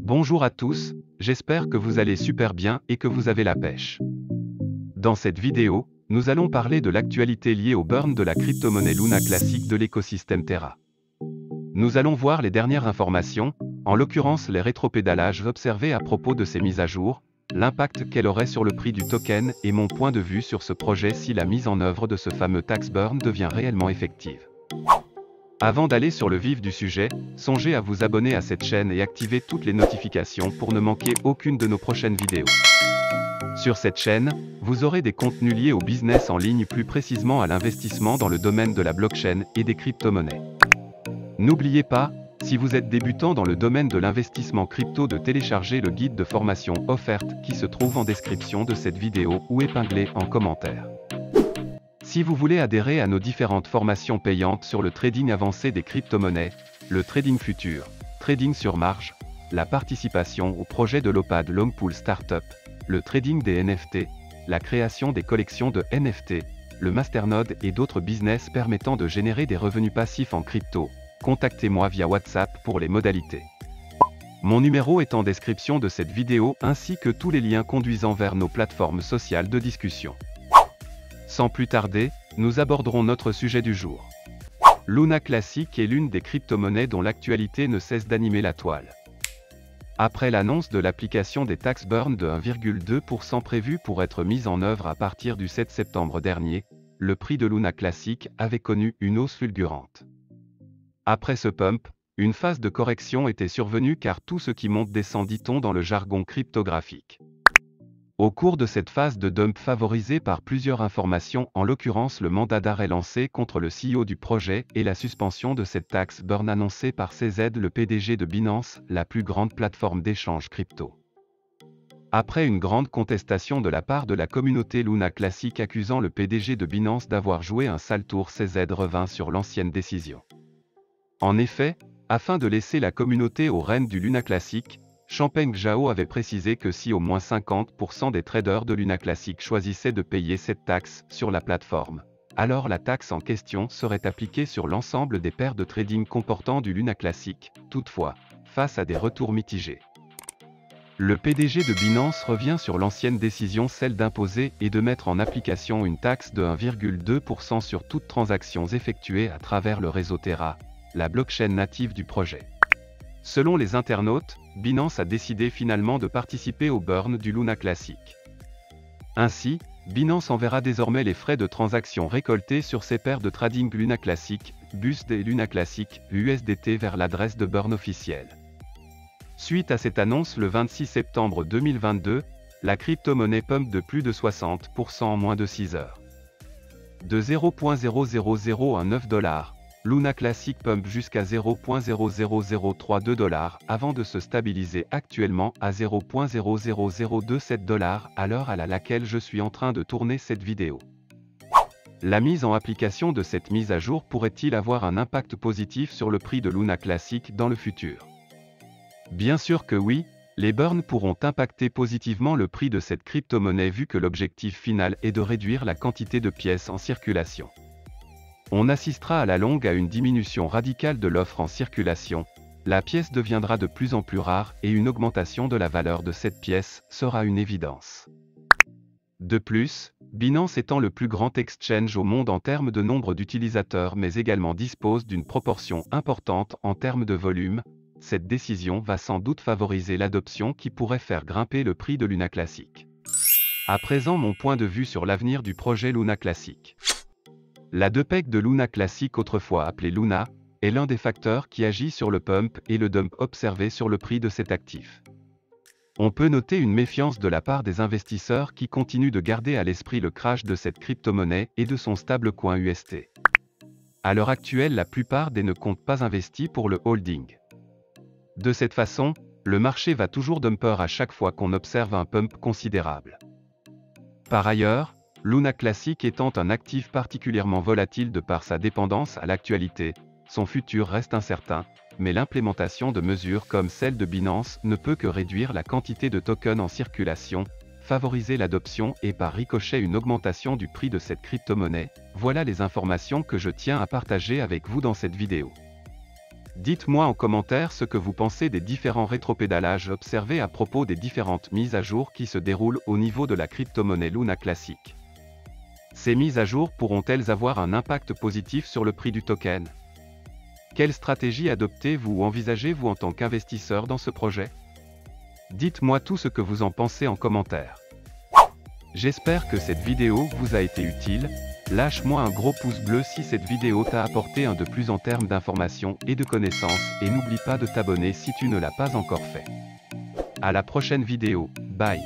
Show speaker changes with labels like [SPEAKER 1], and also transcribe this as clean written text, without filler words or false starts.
[SPEAKER 1] Bonjour à tous, j'espère que vous allez super bien et que vous avez la pêche. Dans cette vidéo, nous allons parler de l'actualité liée au burn de la crypto-monnaie Luna classique de l'écosystème Terra. Nous allons voir les dernières informations, en l'occurrence les rétropédalages observés à propos de ces mises à jour, l'impact qu'elle aurait sur le prix du token et mon point de vue sur ce projet si la mise en œuvre de ce fameux tax burn devient réellement effective. Avant d'aller sur le vif du sujet, songez à vous abonner à cette chaîne et activer toutes les notifications pour ne manquer aucune de nos prochaines vidéos. Sur cette chaîne, vous aurez des contenus liés au business en ligne, plus précisément à l'investissement dans le domaine de la blockchain et des crypto-monnaies. N'oubliez pas, si vous êtes débutant dans le domaine de l'investissement crypto, de télécharger le guide de formation offerte qui se trouve en description de cette vidéo ou épinglé en commentaire. Si vous voulez adhérer à nos différentes formations payantes sur le trading avancé des crypto-monnaies, le trading futur, trading sur marge, la participation au projet de l'OPAD Long Pool Startup, le trading des NFT, la création des collections de NFT, le masternode et d'autres business permettant de générer des revenus passifs en crypto, contactez-moi via WhatsApp pour les modalités. Mon numéro est en description de cette vidéo ainsi que tous les liens conduisant vers nos plateformes sociales de discussion. Sans plus tarder, nous aborderons notre sujet du jour. Luna Classic est l'une des crypto-monnaies dont l'actualité ne cesse d'animer la toile. Après l'annonce de l'application des tax burn de 1,2% prévue pour être mise en œuvre à partir du 7 septembre dernier, le prix de Luna Classic avait connu une hausse fulgurante. Après ce pump, une phase de correction était survenue car tout ce qui monte descend, dit-on dans le jargon cryptographique. Au cours de cette phase de dump favorisée par plusieurs informations, en l'occurrence le mandat d'arrêt lancé contre le CEO du projet et la suspension de cette tax burn annoncée par CZ, le PDG de Binance, la plus grande plateforme d'échange crypto. Après une grande contestation de la part de la communauté Luna Classic accusant le PDG de Binance d'avoir joué un sale tour, CZ revint sur l'ancienne décision. En effet, afin de laisser la communauté aux rênes du Luna Classic, Changpeng Zhao avait précisé que si au moins 50% des traders de Luna Classic choisissaient de payer cette taxe sur la plateforme, alors la taxe en question serait appliquée sur l'ensemble des paires de trading comportant du Luna Classic. Toutefois, face à des retours mitigés, le PDG de Binance revient sur l'ancienne décision, celle d'imposer et de mettre en application une taxe de 1,2% sur toutes transactions effectuées à travers le réseau Terra, la blockchain native du projet. Selon les internautes, Binance a décidé finalement de participer au burn du Luna Classic. Ainsi, Binance enverra désormais les frais de transaction récoltés sur ses paires de trading Luna Classic, BUSD et Luna Classic, USDT vers l'adresse de burn officielle. Suite à cette annonce le 26 septembre 2022, la crypto-monnaie pump de plus de 60% en moins de 6 heures. De 0,00019 $, Luna Classic pump jusqu'à 0,00032 $ avant de se stabiliser actuellement à 0,00027 $ à l'heure à laquelle je suis en train de tourner cette vidéo. La mise en application de cette mise à jour pourrait-il avoir un impact positif sur le prix de Luna Classic dans le futur? Bien sûr que oui, les burns pourront impacter positivement le prix de cette crypto-monnaie vu que l'objectif final est de réduire la quantité de pièces en circulation. On assistera à la longue à une diminution radicale de l'offre en circulation, la pièce deviendra de plus en plus rare et une augmentation de la valeur de cette pièce sera une évidence. De plus, Binance étant le plus grand exchange au monde en termes de nombre d'utilisateurs mais également dispose d'une proportion importante en termes de volume, cette décision va sans doute favoriser l'adoption qui pourrait faire grimper le prix de Luna Classic. À présent, mon point de vue sur l'avenir du projet Luna Classic. La DPEG de Luna Classic, autrefois appelée Luna, est l'un des facteurs qui agit sur le pump et le dump observé sur le prix de cet actif. On peut noter une méfiance de la part des investisseurs qui continuent de garder à l'esprit le crash de cette crypto-monnaie et de son stablecoin UST. À l'heure actuelle, la plupart des ne comptent pas investis pour le holding. De cette façon, le marché va toujours dumper à chaque fois qu'on observe un pump considérable. Par ailleurs, Luna Classic étant un actif particulièrement volatile de par sa dépendance à l'actualité, son futur reste incertain, mais l'implémentation de mesures comme celle de Binance ne peut que réduire la quantité de tokens en circulation, favoriser l'adoption et par ricochet une augmentation du prix de cette crypto-monnaie. Voilà les informations que je tiens à partager avec vous dans cette vidéo. Dites-moi en commentaire ce que vous pensez des différents rétropédalages observés à propos des différentes mises à jour qui se déroulent au niveau de la crypto-monnaie Luna Classic. Ces mises à jour pourront-elles avoir un impact positif sur le prix du token? Quelle stratégie adoptez-vous ou envisagez-vous en tant qu'investisseur dans ce projet? Dites-moi tout ce que vous en pensez en commentaire. J'espère que cette vidéo vous a été utile. Lâche-moi un gros pouce bleu si cette vidéo t'a apporté un de plus en termes d'informations et de connaissances, et n'oublie pas de t'abonner si tu ne l'as pas encore fait. À la prochaine vidéo, bye.